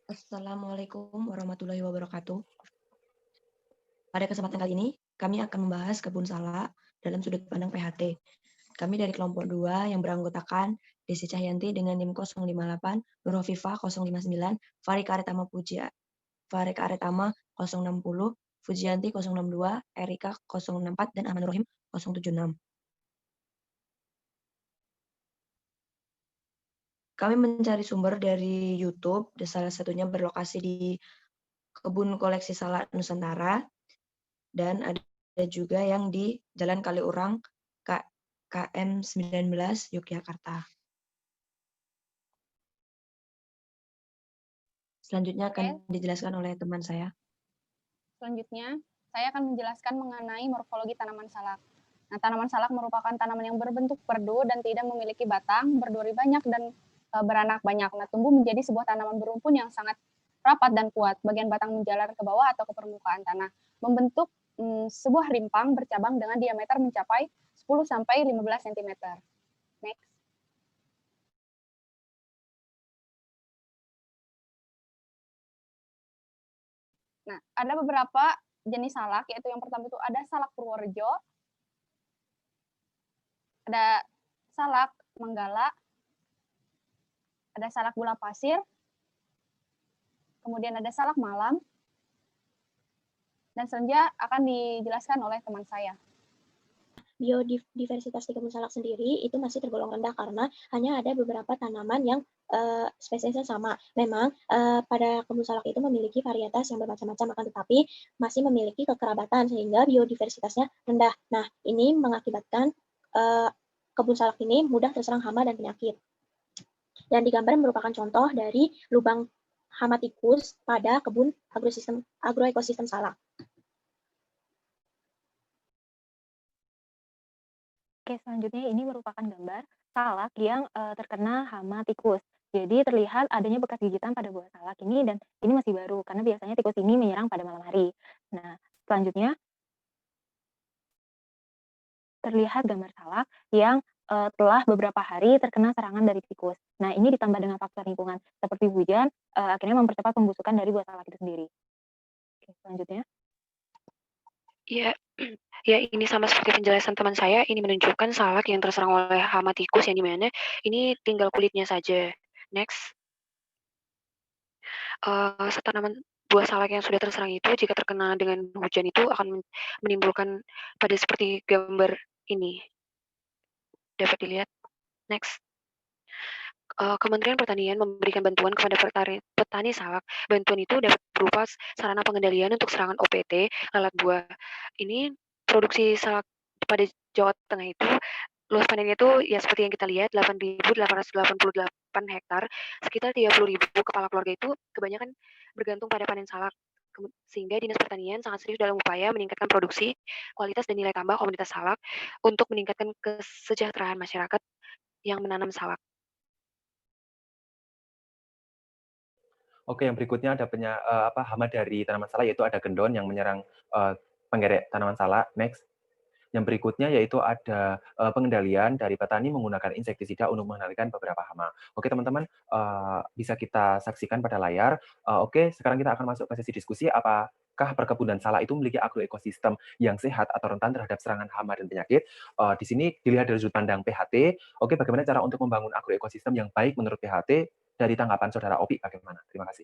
Assalamualaikum warahmatullahi wabarakatuh. Pada kesempatan kali ini, kami akan membahas kebun salak dalam sudut pandang PHT. Kami dari kelompok 2 yang beranggotakan Desi Cahyanti dengan NIM 058, Nur Hovifah 059, Farika Aretama 060, Fujianti 062, Erika 064, dan Ahmad Rohim 076. Kami mencari sumber dari YouTube, salah satunya berlokasi di Kebun Koleksi Salak Nusantara, dan ada juga yang di Jalan Kaliurang KM 19 Yogyakarta. Selanjutnya akan dijelaskan oleh teman saya. Selanjutnya, saya akan menjelaskan mengenai morfologi tanaman salak. Nah, tanaman salak merupakan tanaman yang berbentuk perdu dan tidak memiliki batang, berduri banyak, dan beranak banyak. Nah, tumbuh menjadi sebuah tanaman berumpun yang sangat rapat dan kuat. Bagian batang menjalar ke bawah atau ke permukaan tanah, membentuk sebuah rimpang bercabang dengan diameter mencapai 10-15 cm. Next. Nah, ada beberapa jenis salak, yaitu yang pertama itu ada salak Purworejo, ada salak Menggala, ada salak gula pasir, kemudian ada salak malam, dan selanjutnya akan dijelaskan oleh teman saya. Biodiversitas di kebun salak sendiri itu masih tergolong rendah karena hanya ada beberapa tanaman yang spesiesnya sama. Memang pada kebun salak itu memiliki varietas yang bermacam-macam, akan tetapi masih memiliki kekerabatan sehingga biodiversitasnya rendah. Nah, ini mengakibatkan kebun salak ini mudah terserang hama dan penyakit. Dan di gambar merupakan contoh dari lubang hama tikus pada kebun agroekosistem salak. Oke, selanjutnya ini merupakan gambar salak yang terkena hama tikus. Jadi terlihat adanya bekas gigitan pada buah salak ini, dan ini masih baru karena biasanya tikus ini menyerang pada malam hari. Nah, selanjutnya terlihat gambar salak yang telah beberapa hari terkena serangan dari tikus. Nah, ini ditambah dengan faktor lingkungan seperti hujan, akhirnya mempercepat pembusukan dari buah salak itu sendiri. Oke, selanjutnya. Ya, ini sama seperti penjelasan teman saya, ini menunjukkan salak yang terserang oleh hama tikus yang dimana ini tinggal kulitnya saja. Next. Tanaman buah salak yang sudah terserang itu jika terkena dengan hujan itu akan menimbulkan pada seperti gambar ini. Dapat dilihat. Next. Kementerian Pertanian memberikan bantuan kepada petani salak. Bantuan itu dapat berupa sarana pengendalian untuk serangan OPT, lalat buah. Ini produksi salak pada Jawa Tengah itu, luas panennya itu ya seperti yang kita lihat, 8.888 hektar, sekitar 30.000 kepala keluarga itu kebanyakan bergantung pada panen salak. Sehingga Dinas Pertanian sangat serius dalam upaya meningkatkan produksi, kualitas dan nilai tambah komunitas salak untuk meningkatkan kesejahteraan masyarakat yang menanam salak. Oke, yang berikutnya ada hama dari tanaman salak, yaitu ada gendon yang menyerang penggerek tanaman salak. Next. Yang berikutnya yaitu ada pengendalian dari petani menggunakan insektisida untuk mengendalikan beberapa hama. Oke, teman-teman, bisa kita saksikan pada layar. Oke, sekarang kita akan masuk ke sesi diskusi. Apakah perkebunan salak itu memiliki agroekosistem yang sehat atau rentan terhadap serangan hama dan penyakit? Di sini dilihat dari sudut pandang PHT. Oke, bagaimana cara untuk membangun agroekosistem yang baik menurut PHT? Dari tanggapan Saudara Opi bagaimana? Terima kasih.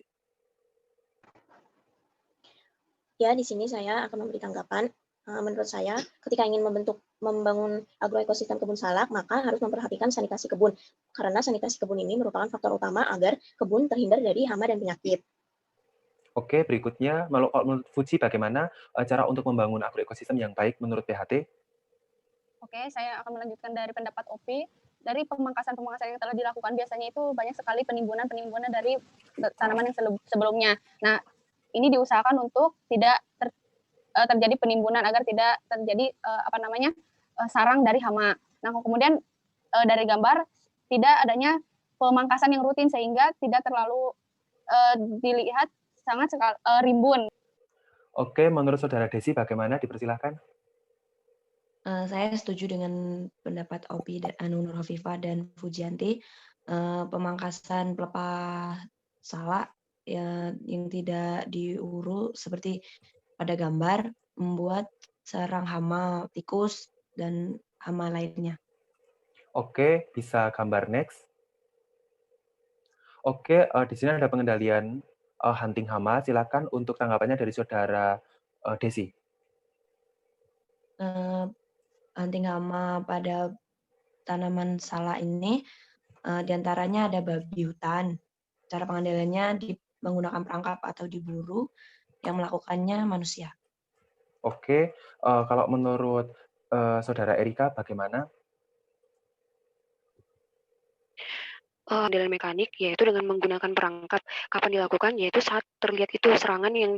Ya, di sini saya akan memberi tanggapan. Menurut saya, ketika ingin membangun agroekosistem kebun salak, maka harus memperhatikan sanitasi kebun. Karena sanitasi kebun ini merupakan faktor utama agar kebun terhindar dari hama dan penyakit. Oke, berikutnya, menurut Fuji bagaimana cara untuk membangun agroekosistem yang baik menurut PHT? Oke, saya akan melanjutkan dari pendapat Opi. Dari pemangkasan yang telah dilakukan, biasanya itu banyak sekali penimbunan dari tanaman yang sebelumnya. Nah, ini diusahakan untuk tidak terjadi penimbunan agar tidak terjadi sarang dari hama. Nah, kemudian dari gambar tidak adanya pemangkasan yang rutin sehingga tidak terlalu dilihat sangat rimbun. Oke, menurut Saudara Desi bagaimana? Dipersilahkan. Saya setuju dengan pendapat Opi, Nur Hovifah, dan Fujianti. Pemangkasan pelepah salak yang tidak diurut seperti pada gambar, membuat sarang hama tikus dan hama lainnya. Oke, bisa gambar next. Oke, di sini ada pengendalian hunting hama. Silakan untuk tanggapannya dari saudara Desi. Hunting hama pada tanaman salak ini diantaranya ada babi hutan. Cara pengendaliannya menggunakan perangkap atau diburu, yang melakukannya manusia. Oke, kalau menurut saudara Erika bagaimana? Dalam mekanik yaitu dengan menggunakan perangkap. Kapan dilakukan? Yaitu saat terlihat itu serangan yang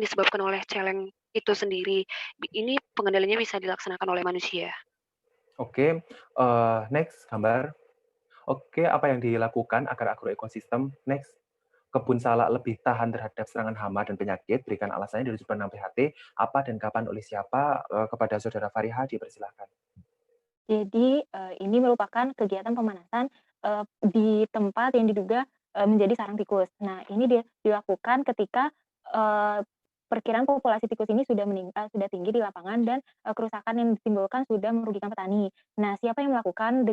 disebabkan oleh celeng itu sendiri. Ini pengendaliannya bisa dilaksanakan oleh manusia. Oke, next gambar. Oke, apa yang dilakukan agar agroekosistem? Next. Kebun salak lebih tahan terhadap serangan hama dan penyakit, berikan alasannya dari sumber 6 PHT, apa dan kapan oleh siapa, kepada saudara Fariha, dipersilahkan. Jadi, ini merupakan kegiatan pemanasan, di tempat yang diduga, menjadi sarang tikus. Nah, ini dilakukan ketika, perkiraan populasi tikus ini sudah tinggi di lapangan dan, kerusakan yang ditimbulkan sudah merugikan petani. Nah, siapa yang melakukan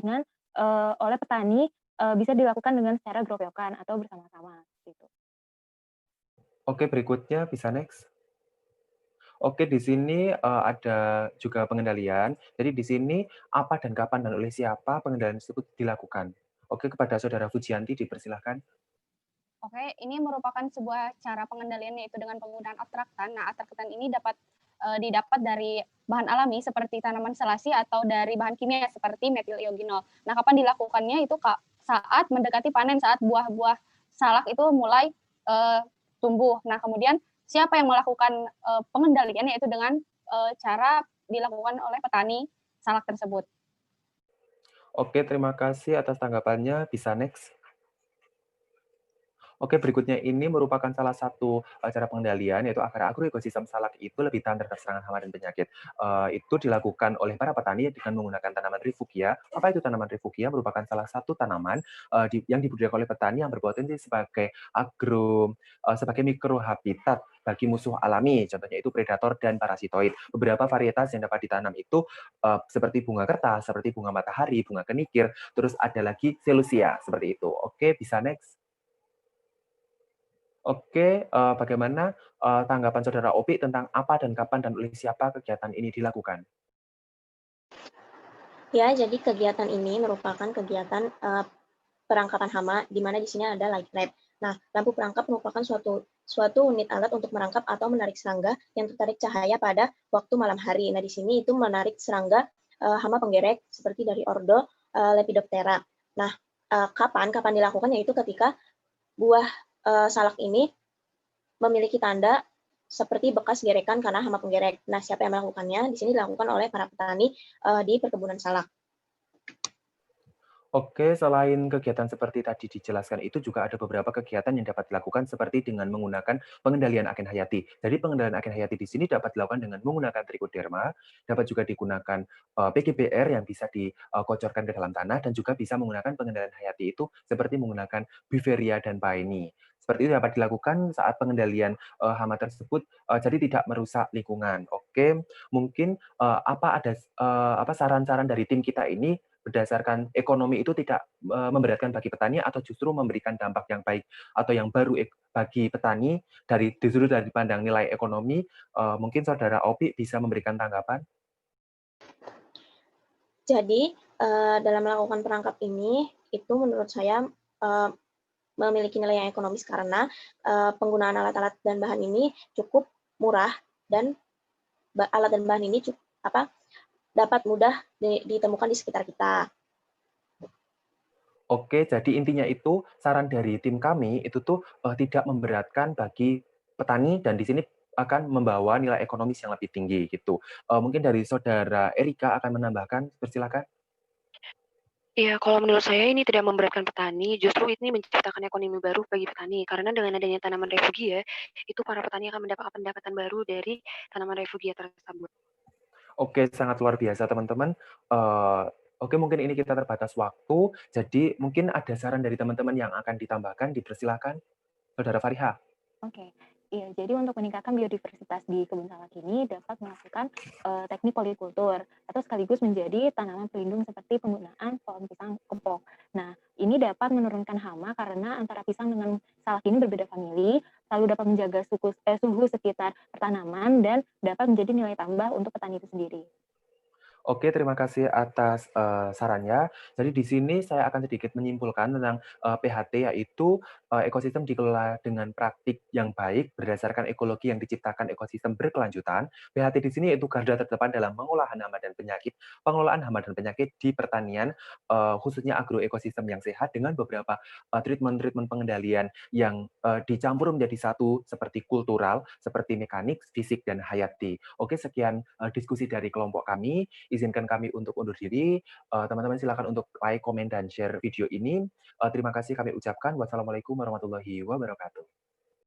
oleh petani, bisa dilakukan dengan secara groyokan atau bersama-sama, gitu. Oke, berikutnya bisa next. Oke, di sini ada juga pengendalian. Jadi di sini apa dan kapan dan oleh siapa pengendalian tersebut dilakukan. Oke, kepada saudara Fujianti dipersilahkan. Oke, ini merupakan sebuah cara pengendalian yaitu dengan penggunaan atraktan. Nah, atraktan ini didapat dari bahan alami seperti tanaman selasi atau dari bahan kimia seperti metil iogenol. Nah, kapan dilakukannya itu saat mendekati panen, saat buah-buah salak itu mulai tumbuh. Nah, kemudian siapa yang melakukan pengendalian yaitu dengan cara dilakukan oleh petani salak tersebut. Oke, terima kasih atas tanggapannya. Bisa next. Oke, berikutnya ini merupakan salah satu cara pengendalian, yaitu agar agroekosistem salak itu lebih tahan terhadap serangan hama dan penyakit. Itu dilakukan oleh para petani dengan menggunakan tanaman Refugia. Apa itu tanaman Refugia? Merupakan salah satu tanaman yang dibudidayakan oleh petani yang berpotensi sebagai mikrohabitat bagi musuh alami, contohnya itu predator dan parasitoid. Beberapa varietas yang dapat ditanam itu seperti bunga kertas, seperti bunga matahari, bunga kenikir, terus ada lagi celosia, seperti itu. Oke, bisa next. Oke, bagaimana tanggapan saudara Opi tentang apa dan kapan dan oleh siapa kegiatan ini dilakukan? Ya, jadi kegiatan ini merupakan kegiatan perangkapan hama, di mana di sini ada light lab. Nah, lampu perangkap merupakan suatu unit alat untuk merangkap atau menarik serangga yang tertarik cahaya pada waktu malam hari. Nah, di sini itu menarik serangga hama penggerek seperti dari ordo Lepidoptera. Nah, kapan dilakukan? Yaitu ketika buah salak ini memiliki tanda seperti bekas gerekan karena hama penggerek. Nah, siapa yang melakukannya? Di sini dilakukan oleh para petani di perkebunan salak. Oke, selain kegiatan seperti tadi dijelaskan itu juga ada beberapa kegiatan yang dapat dilakukan seperti dengan menggunakan pengendalian agen hayati. Jadi pengendalian agen hayati di sini dapat dilakukan dengan menggunakan trichoderma, dapat juga digunakan PGBR yang bisa dikocorkan ke dalam tanah dan juga bisa menggunakan pengendalian hayati itu seperti menggunakan Beauveria dan Paeni. Seperti itu dapat dilakukan saat pengendalian hama tersebut jadi tidak merusak lingkungan. Oke, mungkin ada saran-saran dari tim kita ini berdasarkan ekonomi itu tidak memberatkan bagi petani atau justru memberikan dampak yang baik atau yang baru bagi petani justru dari pandang nilai ekonomi, mungkin saudara Opi bisa memberikan tanggapan. Jadi dalam melakukan perangkap ini itu menurut saya memiliki nilai yang ekonomis karena penggunaan alat-alat dan bahan ini cukup murah dan alat dan bahan ini dapat mudah ditemukan di sekitar kita. Oke, jadi intinya itu saran dari tim kami itu tuh tidak memberatkan bagi petani dan di sini akan membawa nilai ekonomis yang lebih tinggi gitu. Mungkin dari saudara Erika akan menambahkan, persilakan. Iya, kalau menurut saya ini tidak memberatkan petani, justru ini menciptakan ekonomi baru bagi petani. Karena dengan adanya tanaman refugia, itu para petani akan mendapatkan pendapatan baru dari tanaman refugia tersebut. Oke, sangat luar biasa teman-teman. Oke, mungkin ini kita terbatas waktu, jadi mungkin ada saran dari teman-teman yang akan ditambahkan, dipersilakan. Saudara Fariha. Oke. Iya, jadi untuk meningkatkan biodiversitas di kebun salak ini dapat melakukan teknik polikultur atau sekaligus menjadi tanaman pelindung seperti penggunaan pohon pisang kepok. Nah, ini dapat menurunkan hama karena antara pisang dengan salak ini berbeda famili, lalu dapat menjaga suhu sekitar tanaman dan dapat menjadi nilai tambah untuk petani itu sendiri. Oke, terima kasih atas sarannya. Jadi di sini saya akan sedikit menyimpulkan tentang PHT, yaitu ekosistem dikelola dengan praktik yang baik berdasarkan ekologi yang diciptakan ekosistem berkelanjutan. PHT di sini yaitu garda terdepan dalam pengolahan hama dan penyakit, pengelolaan hama dan penyakit di pertanian, khususnya agroekosistem yang sehat dengan beberapa treatment-treatment pengendalian yang dicampur menjadi satu seperti kultural, seperti mekanik, fisik, dan hayati. Oke, sekian diskusi dari kelompok kami. Izinkan kami untuk undur diri. Teman-teman silakan untuk like, komen, dan share video ini. Terima kasih kami ucapkan. Wassalamualaikum warahmatullahi wabarakatuh.